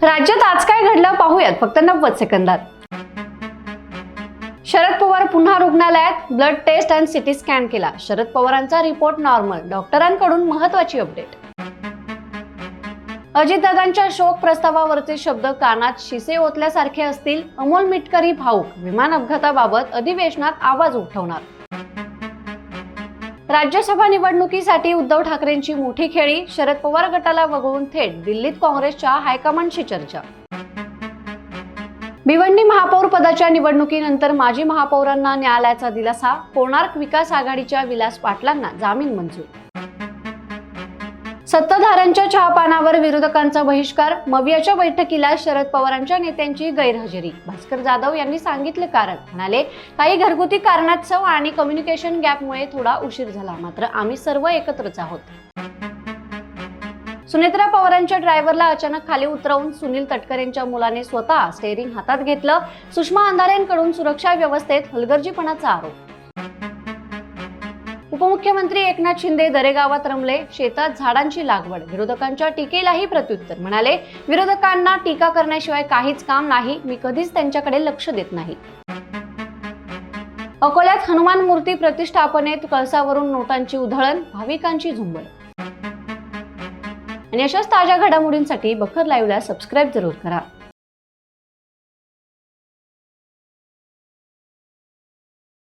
राज्यात आज काय घडलं पाहूयात फक्त 90 सेकंदात। शरद पवार पुन्हा रुग्णालयात, ब्लड टेस्ट आणि सिटी स्कॅन केला। शरद पवारांचा रिपोर्ट नॉर्मल, डॉक्टरांकडून महत्त्वाची अपडेट। अजितदादांच्या शोक प्रस्तावावरचे शब्द कानात शिसे ओतल्यासारखे असतील। अमोल मिटकरी भाऊक, विमान अपघाताबाबत अधिवेशनात आवाज उठवणार। राज्यसभा निवडणुकीसाठी उद्धव ठाकरेंची मोठी खेळी, शरद पवार गटाला वगळून थेट दिल्लीत काँग्रेसच्या हायकमांडशी चर्चा। भिवंडी महापौर पदाच्या निवडणुकीनंतर माजी महापौरांना न्यायालयाचा दिलासा, कोणार्क विकास आघाडीच्या विलास पाटलांना जामीन मंजूर। सत्ताधाऱ्यांच्या चहापानावर विरोधकांचा बहिष्कार, मवियाच्या बैठकीला शरद पवारांच्या नेत्यांची गैरहजेरी। भास्कर जाधव यांनी सांगितले कारण, म्हणाले काही घरगुती कारणास्तव आणि कम्युनिकेशन गॅपमुळे थोडा उशीर झाला, मात्र आम्ही सर्व एकत्रच आहोत। सुनेत्रा पवारांच्या ड्रायव्हरला अचानक खाली उतरवून सुनील तटकरेंच्या मुलाने स्वतः स्टेअरिंग हातात घेतलं। सुषमा अंधारेंकडून सुरक्षा व्यवस्थेत हलगर्जीपणाचा आरोप। उपमुख्यमंत्री एकनाथ शिंदे दरेगावात रमले, शेतात झाडांची लागवड। विरोधकांच्या टीकेलाही प्रत्युत्तर, म्हणाले विरोधकांना टीका करण्याशिवाय काहीच काम नाही, मी कधीच त्यांच्याकडे लक्ष देत नाही। अकोल्यात हनुमान मूर्ती प्रतिष्ठापनेत कळसावरून नोटांची उधळण, भाविकांची झुंबड। आणि अशाच ताज्या घडामोडींसाठी बखर लाईव्हला सबस्क्राईब जरूर करा।